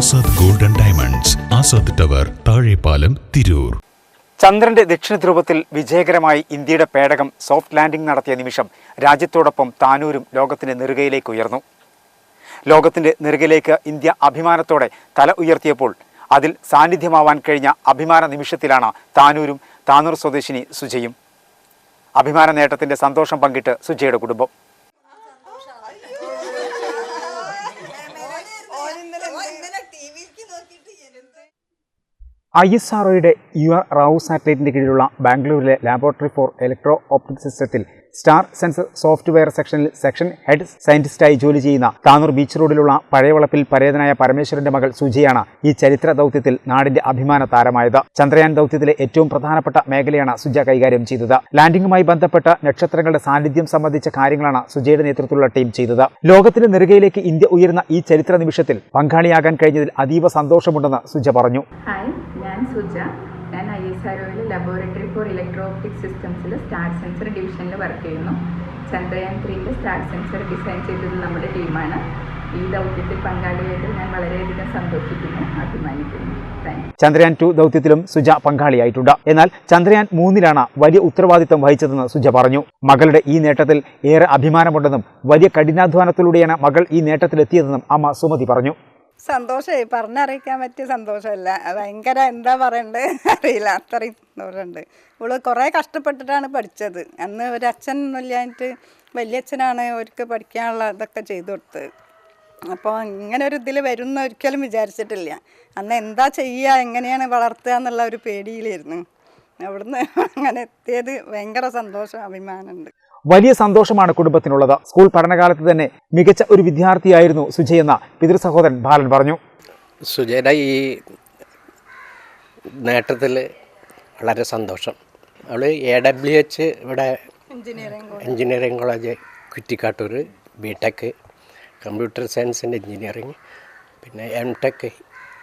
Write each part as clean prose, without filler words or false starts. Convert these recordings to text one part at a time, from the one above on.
Azad golden diamonds, Azad tower, Thazhepalam, Tirur. ചന്ദ്രന്റെ ദക്ഷിണ ധ്രുവത്തിൽ വിജയകരമായി ഇന്ത്യയുടെ പേടകം സോഫ്റ്റ് ലാൻഡിംഗ് നടത്തിയ നിമിഷം രാജ്യത്തോടൊപ്പം താനൂരും ലോകത്തിന്റെ നെറുകയിലേക്ക് ഉയർന്നു. ലോകത്തിന്റെ നെറുകയിലേക്ക് ഇന്ത്യ അഭിമാനത്തോടെ തല ഉയർത്തിയപ്പോൾ അതിൽ സാന്നിധ്യമാവാൻ കഴിഞ്ഞ അഭിമാന നിമിഷത്തിലാണ് താനൂരും താനൂർ സ്വദേശിനി സുജയും. അഭിമാന നേട്ടത്തിന്റെ സന്തോഷം പങ്കിട്ട് സുജയുടെ കുടുംബം. ISROയുടെ UR റാവു സാറ്റലൈറ്റിന്റെ കീഴിലുള്ള ബാംഗ്ലൂരിലെ ലാബോറട്ടറി ഫോർ ഇലക്ട്രോ ഓപ്റ്റിക് സിസ്റ്റത്തിൽ സ്റ്റാർ സെൻസർ സോഫ്റ്റ്വെയർ സെക്ഷനിൽ സെക്ഷൻ ഹെഡ് സയന്റിസ്റ്റായി ജോലി ചെയ്യുന്ന താനൂർ ബീച്ച് റോഡിലുള്ള പഴയവളപ്പിൽ പരേതനായ പരമേശ്വരന്റെ മകൾ സുജയാണ് ഈ ചരിത്ര ദൗത്യത്തിൽ നാടിന്റെ അഭിമാന താരമായത്. ചന്ദ്രയാൻ ദൗത്യത്തിലെ ഏറ്റവും പ്രധാനപ്പെട്ട മേഖലയാണ് സുജ കൈകാര്യം ചെയ്തത്. ലാൻഡിംഗുമായി ബന്ധപ്പെട്ട നക്ഷത്രങ്ങളുടെ സാന്നിധ്യം സംബന്ധിച്ച കാര്യങ്ങളാണ് സുജയുടെ നേതൃത്വത്തിലുള്ള ടീം ചെയ്തത്. ലോകത്തിന്റെ നെറുകയിലേക്ക് ഇന്ത്യ ഉയർന്ന ഈ ചരിത്ര നിമിഷത്തിൽ പങ്കാളിയാകാൻ കഴിഞ്ഞതിൽ അതീവ സന്തോഷമുണ്ടെന്ന് സുജ പറഞ്ഞു. ഞാൻ സുജ. ഞാൻ ISROയിൽ ലബോറട്ടറി ഫോർ ഇലക്ട്രോ ഓപ്റ്റിക് സിസ്റ്റംസിൽ സ്റ്റാർ സെൻസർ ഡിവിഷനിൽ വർക്ക് ചെയ്യുന്നു. ചന്ദ്രയാൻ 3ന്റെ സ്റ്റാർ സെൻസർ ഡിസൈൻ ചെയ്തത് നമ്മുടെ ടീമാണ്. ഈ ദൗത്യത്തിൽ പങ്കാളിയായിട്ട് ഞാൻ വളരെയധികം സന്തോഷിക്കുന്നു, അഭിമാനിക്കുന്നു. ചന്ദ്രയാൻ 2 ദൗത്യത്തിലും സുജ പങ്കാളിയായിട്ടുണ്ട്. എന്നാൽ ചന്ദ്രയാൻ 3ലാണ് വലിയ ഉത്തരവാദിത്തം വഹിച്ചതെന്ന് സുജ പറഞ്ഞു. മകളുടെ ഈ നേട്ടത്തിൽ ഏറെ അഭിമാനമുണ്ടെന്നും വലിയ കഠിനാധ്വാനത്തിലൂടെയാണ് മകൾ ഈ നേട്ടത്തിലെത്തിയതെന്നും അമ്മ സുമതി പറഞ്ഞു. സന്തോഷമായി, പറഞ്ഞറിയിക്കാൻ പറ്റിയ സന്തോഷമല്ല, ഭയങ്കര എന്താ പറയണ്ടേ അറിയില്ല, അത്രയും സന്തോഷമുണ്ട്. ഇവള് കുറേ കഷ്ടപ്പെട്ടിട്ടാണ് പഠിച്ചത്. അന്ന് ഒരു അച്ഛനൊന്നുമില്ലാഞ്ഞിട്ട് വലിയച്ഛനാണ് അവർക്ക് പഠിക്കാനുള്ള ഇതൊക്കെ ചെയ്തു കൊടുത്തത്. അപ്പോൾ ഇങ്ങനെ ഒരു ഇതിൽ വരുമെന്ന് ഒരിക്കലും വിചാരിച്ചിട്ടില്ല. അന്ന് എന്താ ചെയ്യുക, എങ്ങനെയാണ് വളർത്തുക എന്നുള്ള ഒരു പേടിയിലായിരുന്നു. അവിടുന്ന് അങ്ങനെ എത്തിയത് ഭയങ്കര സന്തോഷം, അഭിമാനമുണ്ട്. വലിയ സന്തോഷമാണ് കുടുംബത്തിനുള്ളത്. സ്കൂൾ പഠനകാലത്ത് തന്നെ മികച്ച ഒരു വിദ്യാർത്ഥിയായിരുന്നു സുജയെന്ന പിതൃ സഹോദരൻ ബാലൻ പറഞ്ഞു. സുജയുടെ ഈ നേട്ടത്തിൽ വളരെ സന്തോഷം. അവൾ AWH ഇവിടെ engineering college Kuttikkattoor, BTech computer സയൻസിൻ്റെ എഞ്ചിനീയറിംഗ്, പിന്നെ MTech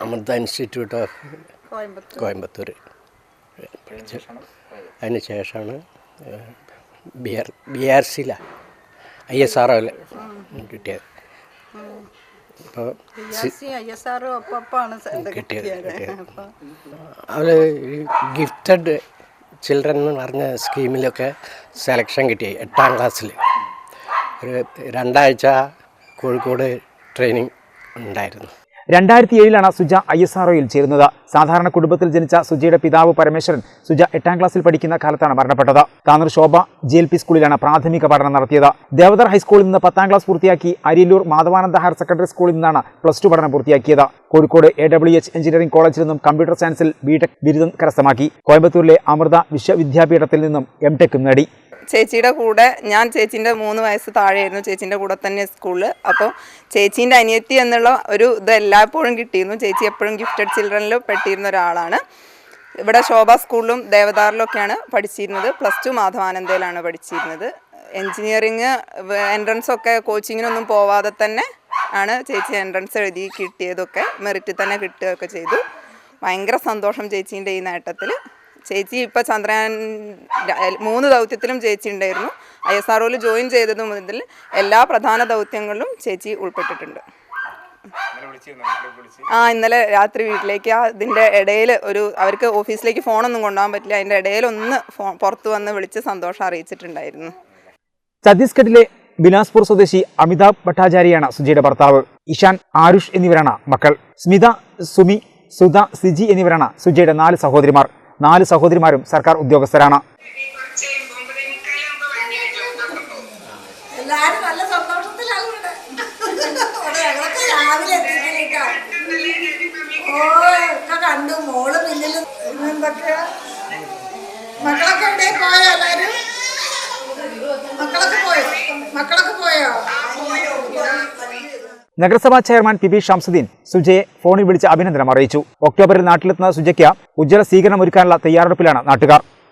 Amrita institute of Coimbatore പഠിച്ചു. അതിന് ശേഷമാണ് BRCയിലാണ് ISROയിൽ കിട്ടിയത്. അപ്പോൾ അവർ ഗിഫ്റ്റഡ് ചിൽഡ്രൻ എന്ന് പറഞ്ഞ സ്കീമിലൊക്കെ സെലക്ഷൻ കിട്ടി. 8ാം ക്ലാസ്സിൽ ഒരു 2 ആഴ്ച കോഴിക്കോട് ട്രെയിനിങ് ഉണ്ടായിരുന്നു. 2007ലാണ് സുജ ISROയിൽ ചേരുന്നത്. സാധാരണ കുടുംബത്തിൽ ജനിച്ച സുജയുടെ പിതാവ് പരമേശ്വരൻ സുജ 8ാം ക്ലാസ്സിൽ പഠിക്കുന്ന കാലത്താണ് മരണപ്പെട്ടത്. താനൂർ ശോഭ GLP സ്കൂളിലാണ് പ്രാഥമിക പഠനം നടത്തിയത്. ദേവദർ ഹൈസ്കൂളിൽ നിന്ന് 10ാം ക്ലാസ് പൂർത്തിയാക്കി അരിയല്ലൂർ മാധവാനന്ദ ഹയർ സെക്കൻഡറി സ്കൂളിൽ നിന്നാണ് +2 പഠനം പൂർത്തിയാക്കിയത്. കോഴിക്കോട് AWH എഞ്ചിനീയറിംഗ് കോളേജിൽ നിന്നും കമ്പ്യൂട്ടർ സയൻസിൽ BTech ബിരുദം കരസ്ഥമാക്കി. കോയമ്പത്തൂരിലെ അമൃത വിശ്വവിദ്യാപീഠത്തിൽ നിന്നും MTech നേടി. ചേച്ചിയുടെ കൂടെ ഞാൻ ചേച്ചീൻ്റെ 3 വയസ്സ് താഴെയായിരുന്നു ചേച്ചീൻ്റെ കൂടെ തന്നെ സ്കൂളിൽ. അപ്പോൾ ചേച്ചീൻ്റെ അനിയത്തി എന്നുള്ള ഒരു ഇത് എല്ലായ്പ്പോഴും കിട്ടിയിരുന്നു. ചേച്ചി എപ്പോഴും ഗിഫ്റ്റഡ് ചിൽഡ്രനിൽ പെട്ടിരുന്ന ഒരാളാണ്. ഇവിടെ ശോഭ സ്കൂളിലും ദേവദാറിലൊക്കെയാണ് പഠിച്ചിരുന്നത്. +2 മാധവാനന്ദയിലാണ് പഠിച്ചിരുന്നത്. എൻജിനീയറിങ് എൻട്രൻസൊക്കെ കോച്ചിങ്ങിനൊന്നും പോവാതെ തന്നെ ആണ് ചേച്ചി എൻട്രൻസ് എഴുതി കിട്ടിയതൊക്കെ, മെറിറ്റിൽ തന്നെ കിട്ടുകയൊക്കെ ചെയ്തു. ഭയങ്കര സന്തോഷം ചേച്ചീൻ്റെ ഈ നേട്ടത്തിൽ. ചേച്ചി ഇപ്പോൾ ചന്ദ്രയാൻ 3 ദൗത്യത്തിലും ചേച്ചി ഉണ്ടായിരുന്നു. ISROയിൽ ജോയിൻ ചെയ്തത് മുതൽ എല്ലാ പ്രധാന ദൗത്യങ്ങളിലും ചേച്ചി ഉൾപ്പെട്ടിട്ടുണ്ട്. ഇന്നലെ രാത്രി വീട്ടിലേക്ക് അതിൻ്റെ ഇടയിൽ അവർക്ക് ഓഫീസിലേക്ക് ഫോണൊന്നും കൊണ്ടുപോകാൻ പറ്റില്ല. അതിൻ്റെ ഇടയിലൊന്ന് പുറത്ത് വന്ന് വിളിച്ച് സന്തോഷം അറിയിച്ചിട്ടുണ്ടായിരുന്നു. ഛത്തീസ്ഗഡിലെ ബിലാസ്പൂർ സ്വദേശി അമിതാഭ് ഭട്ടാചാര്യയാണ് സുജയുടെ ഭർത്താവ്. ഇഷാൻ, ആരുഷ് എന്നിവരാണ് മക്കൾ. സ്മിത, സുമി, സുധ, സിജി എന്നിവരാണ് സുജയുടെ 4 സഹോദരിമാർ. 4 സഹോദരിമാരും സർക്കാർ ഉദ്യോഗസ്ഥരാണ്. എല്ലാവരും നല്ല സന്തോഷത്തിലാണ് ഇവിടെ. ഞങ്ങളൊക്കെ രാവിലെ എത്തിയിട്ടാ കണ്ടു. മോള് പിന്നിൽ എന്തൊക്കെയാ. മക്കളൊക്കെ എവിടെ പോയോ? എല്ലാവരും മക്കളൊക്കെ പോയോ? നഗരസഭാ ചെയർമാൻ PB ഷംസുദ്ദീൻ സുജയെ ഫോണിൽ വിളിച്ച് അഭിനന്ദനം അറിയിച്ചു. ഒക്ടോബറിൽ നാട്ടിലെത്തുന്ന സുജയ്ക്ക് ഉജ്ജ്വല സ്വീകരണം ഒരുക്കാനുള്ള തയ്യാറെടുപ്പിലാണ് നാട്ടുകാർ.